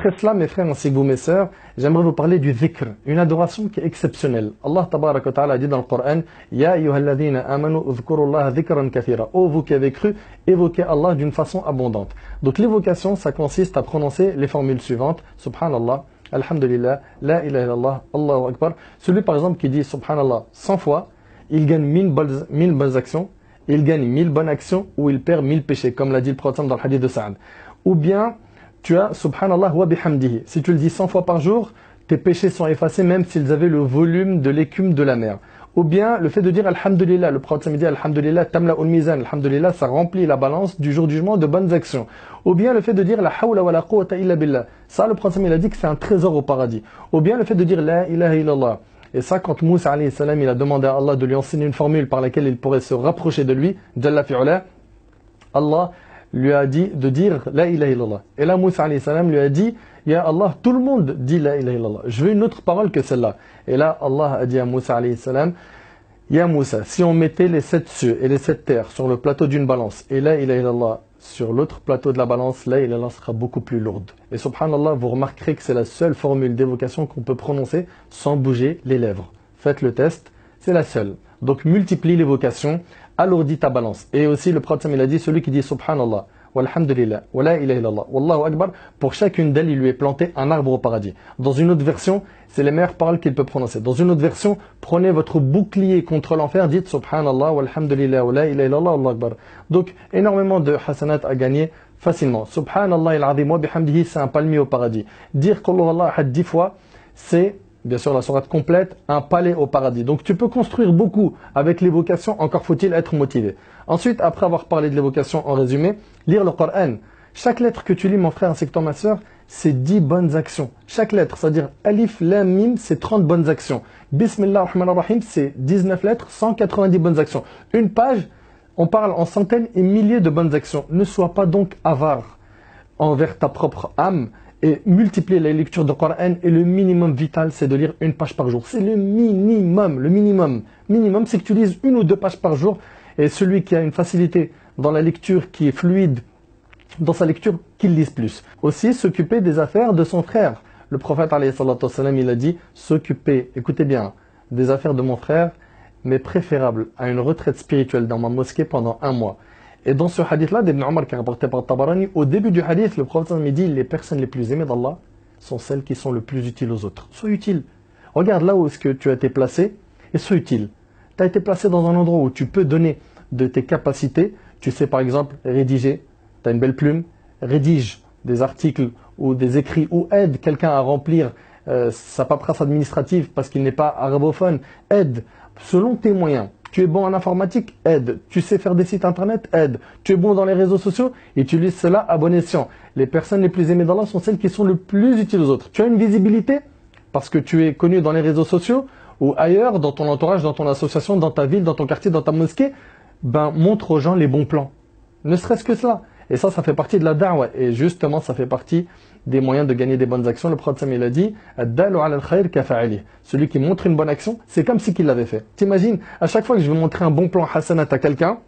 Après cela, mes frères ainsi que vous, mes sœurs, j'aimerais vous parler du dhikr, une adoration qui est exceptionnelle. Allah tabaraka wa ta'ala dit dans le Coran, Ya ayyuhalladhina amanu udhkurullaha dhikran kathira. Ô vous qui avez cru, évoquez Allah d'une façon abondante. Donc l'évocation, ça consiste à prononcer les formules suivantes. Subhanallah, Alhamdulillah, La ilaha illallah, Allahu Akbar. Celui par exemple qui dit Subhanallah 100 fois, il gagne 1000 bonnes actions, il gagne 1000 bonnes actions ou il perd 1000 péchés, comme l'a dit le prophète dans le hadith de Sa'ad. Ou bien, tu as Subhanallah wa bihamdihi. Si tu le dis 100 fois par jour, tes péchés sont effacés même s'ils avaient le volume de l'écume de la mer. Ou bien le fait de dire Alhamdulillah, le prophète me dit Alhamdulillah, tamla'ul mizan, Alhamdulillah, ça remplit la balance du jour du jugement de bonnes actions. Ou bien le fait de dire La hawla wa la quwwata illa billah. Ça, le prophète il a dit que c'est un trésor au paradis. Ou bien le fait de dire La ilaha illallah. Et ça, quand Moussa alayhi salam, il a demandé à Allah de lui enseigner une formule par laquelle il pourrait se rapprocher de lui, Jalla fi'ula, Allah lui a dit de dire La ilaha illallah. Et là, Moussa alayhi salam lui a dit Ya Allah, tout le monde dit La ilaha illallah. Je veux une autre parole que celle-là. Et là, Allah a dit à Moussa alayhi salam Ya Moussa, si on mettait les 7 cieux et les 7 terres sur le plateau d'une balance, et La ilaha illallah sur l'autre plateau de la balance, La ilaha illallah sera beaucoup plus lourde. Et subhanallah, vous remarquerez que c'est la seule formule d'évocation qu'on peut prononcer sans bouger les lèvres. Faites le test, c'est la seule. Donc multiplie l'évocation, alourdis ta balance. Et aussi le prophète il a dit, celui qui dit subhanallah, walhamdulillah, wa la ilaha illallah, wallahu akbar, pour chacune d'elles il lui est planté un arbre au paradis. Dans une autre version, c'est les meilleures paroles qu'il peut prononcer. Dans une autre version, prenez votre bouclier contre l'enfer, dites subhanallah, walhamdulillah, wa la ilaha illallah, wallahu akbar. Donc énormément de hasanat à gagner facilement. Subhanallah il-azim wa bihamdihi, c'est un palmier au paradis. Dire qul huwallahu ahad 10 fois, c'est bien sûr la sourate complète, un palais au paradis. Donc tu peux construire beaucoup avec l'évocation, encore faut-il être motivé. Ensuite, après avoir parlé de l'évocation en résumé, lire le Coran. Chaque lettre que tu lis, mon frère ainsi que toi, ma soeur, c'est 10 bonnes actions. Chaque lettre, c'est-à-dire Alif, Lam, Mim, c'est 30 bonnes actions. Bismillah ar-Rahman ar-Rahim, c'est 19 lettres, 190 bonnes actions. Une page, on parle en centaines et milliers de bonnes actions. Ne sois pas donc avare envers ta propre âme, et multiplier la lecture du Coran, et le minimum vital, c'est de lire une page par jour. C'est le minimum, le minimum. Minimum, c'est que tu lises 1 ou 2 pages par jour, et celui qui a une facilité dans la lecture, qui est fluide dans sa lecture, qu'il lise plus. Aussi, s'occuper des affaires de son frère. Le prophète, alayhi salatu wassalam, il a dit, s'occuper, écoutez bien, des affaires de mon frère, mais préférable à une retraite spirituelle dans ma mosquée pendant 1 mois. Et dans ce hadith-là, d'Ibn Omar qui est rapporté par Tabarani, au début du hadith, le prophète me dit les personnes les plus aimées d'Allah sont celles qui sont le plus utiles aux autres. Sois utile. Regarde là où est-ce que tu as été placé et sois utile. Tu as été placé dans un endroit où tu peux donner de tes capacités. Tu sais par exemple rédiger, tu as une belle plume, rédige des articles ou des écrits ou aide quelqu'un à remplir sa paperasse administrative parce qu'il n'est pas arabophone. Aide selon tes moyens. Tu es bon en informatique, aide. Tu sais faire des sites internet, aide. Tu es bon dans les réseaux sociaux, utilise cela à bon escient. Les personnes les plus aimées d'Allah sont celles qui sont le plus utiles aux autres. Tu as une visibilité parce que tu es connu dans les réseaux sociaux ou ailleurs, dans ton entourage, dans ton association, dans ta ville, dans ton quartier, dans ta mosquée. Ben, montre aux gens les bons plans. Ne serait-ce que cela. Et ça fait partie de la da'wah. Et justement, ça fait partie des moyens de gagner des bonnes actions. Le prophète il a dit Ad-dalu ala al-khayr kafa'ili. Celui qui montre une bonne action, c'est comme si qu'il l'avait fait. T'imagines, à chaque fois que je vais montrer un bon plan hasanat à quelqu'un,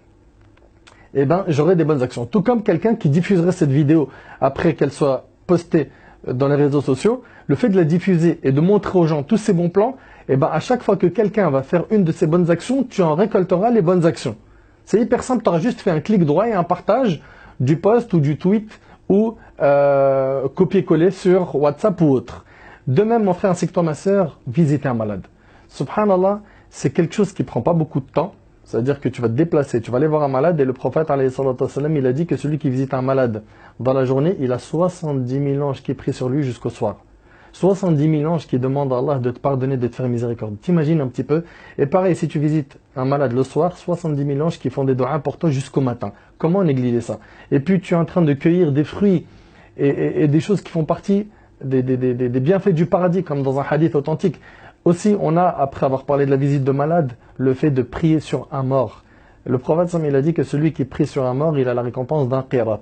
eh ben, j'aurai des bonnes actions. Tout comme quelqu'un qui diffuserait cette vidéo après qu'elle soit postée dans les réseaux sociaux, le fait de la diffuser et de montrer aux gens tous ces bons plans, eh ben, à chaque fois que quelqu'un va faire une de ces bonnes actions, tu en récolteras les bonnes actions. C'est hyper simple, tu auras juste fait un clic droit et un partage du post ou du tweet ou copier-coller sur WhatsApp ou autre. De même, mon frère ainsi que toi, ma soeur, visiter un malade. Subhanallah, c'est quelque chose qui prend pas beaucoup de temps. C'est-à-dire que tu vas te déplacer, tu vas aller voir un malade et le prophète, alayhi salatu wassalam, il a dit que celui qui visite un malade dans la journée, il a 70 000 anges qui prient sur lui jusqu'au soir. 70 000 anges qui demandent à Allah de te pardonner, de te faire miséricorde. T'imagines un petit peu. Et pareil, si tu visites un malade le soir, 70 000 anges qui font des doigts importants jusqu'au matin. Comment négliger ça? Et puis tu es en train de cueillir des fruits et des choses qui font partie des bienfaits du paradis, comme dans un hadith authentique. Aussi, on a, après avoir parlé de la visite de malade, le fait de prier sur un mort. Le prophète, il a dit que celui qui prie sur un mort, il a la récompense d'un qirat.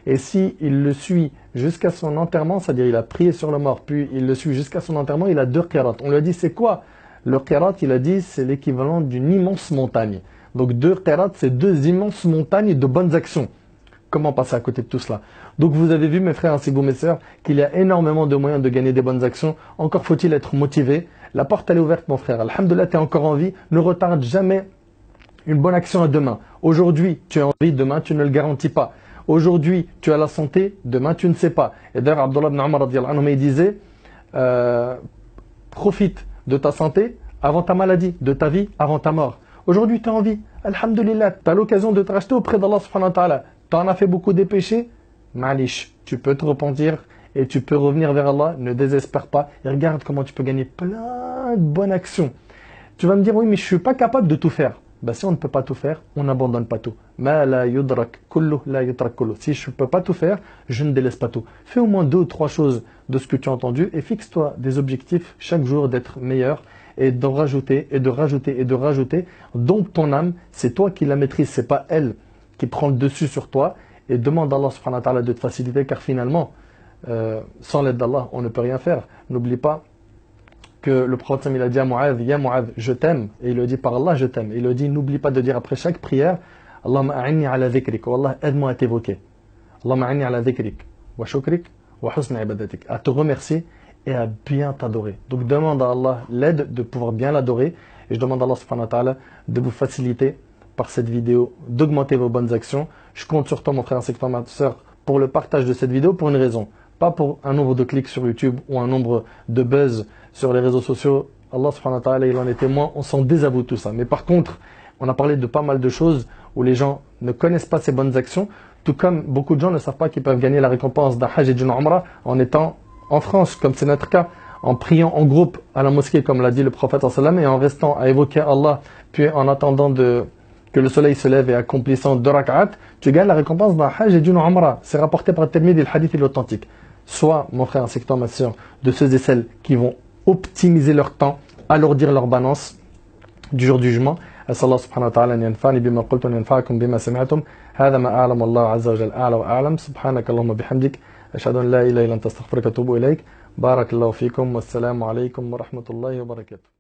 Et si il le suit jusqu'à son enterrement, c'est-à-dire il a prié sur le mort, puis il le suit jusqu'à son enterrement, il a 2 qirats. On lui a dit c'est quoi? Le qirat, il a dit c'est l'équivalent d'une immense montagne. Donc 2 qirats, c'est 2 immenses montagnes de bonnes actions. Comment passer à côté de tout cela? Donc vous avez vu mes frères ainsi que vous mes sœurs qu'il y a énormément de moyens de gagner des bonnes actions. Encore faut-il être motivé. La porte elle est ouverte mon frère. Alhamdoulilah, tu es encore en vie. Ne retarde jamais une bonne action à demain. Aujourd'hui tu es en vie, demain tu ne le garantis pas. Aujourd'hui tu as la santé, demain tu ne sais pas. Et d'ailleurs Abdullah ibn Umar radiyallahu anhu il disait profite de ta santé avant ta maladie, de ta vie avant ta mort. Aujourd'hui tu es en vie. Alhamdulillah, tu as l'occasion de te racheter auprès d'Allah subhanahu wa ta'ala. Tu en as fait beaucoup des péchés, malish, tu peux te repentir et tu peux revenir vers Allah, ne désespère pas et regarde comment tu peux gagner plein de bonnes actions. Tu vas me dire, oui mais je ne suis pas capable de tout faire. Ben, si on ne peut pas tout faire, on n'abandonne pas tout. Ma la yudrak kullu la yutrak kullu. Si je ne peux pas tout faire, je ne délaisse pas tout. Fais au moins 2 ou 3 choses de ce que tu as entendu et fixe-toi des objectifs chaque jour d'être meilleur et de rajouter et de rajouter et de rajouter. Donc ton âme, c'est toi qui la maîtrise, c'est pas elle qui prend le dessus sur toi, et demande à Allah subhanahu wa ta'ala de te faciliter, car finalement, sans l'aide d'Allah, on ne peut rien faire. N'oublie pas que le prophète il a dit à Mu'adh, Ya Mu'adh, je t'aime, et il le dit par Allah, je t'aime. Il le dit, n'oublie pas de dire après chaque prière, Allahumma a'inni ala dhikrik, wa Allah, aide-moi à t'évoquer. Allahumma a'inni ala dhikrik, wa shukrik, wa husna ibadatik, à te remercier et à bien t'adorer. Donc demande à Allah l'aide de pouvoir bien l'adorer, et je demande à Allah subhanahu wa ta'ala de vous faciliter par cette vidéo, d'augmenter vos bonnes actions. Je compte sur toi mon frère ainsi que ma soeur pour le partage de cette vidéo pour une raison. Pas pour un nombre de clics sur YouTube ou un nombre de buzz sur les réseaux sociaux. Allah subhanahu wa ta'ala il en est témoin, on s'en désavoue tout ça. Mais par contre, on a parlé de pas mal de choses où les gens ne connaissent pas ces bonnes actions, tout comme beaucoup de gens ne savent pas qu'ils peuvent gagner la récompense d'un hajj et d'une umrah en étant en France, comme c'est notre cas, en priant en groupe à la mosquée comme l'a dit le prophète sallam et en restant à évoquer Allah, puis en attendant que le soleil se lève et accomplissant 2 rak'at, tu gagnes la récompense d'un hajj et d'une umrah. C'est rapporté par Tirmidhi et le hadith est authentique. Sois, mon frère ainsi que toi, ma soeur, de ceux et celles qui vont optimiser leur temps, alourdir leur balance du jour du jugement. أسأل الله سبحانه وتعالى أن ينفعني بما قلت وأن ينفعكم بما سمعتم هذا ما أعلم والله عز وجل أعلى وأعلم سبحانك اللهم بحمدك أشهد أن لا إله إلا أنت أستغفرك وأتوب إليك بارك الله فيكم والسلام عليكم ورحمة الله وبركاته.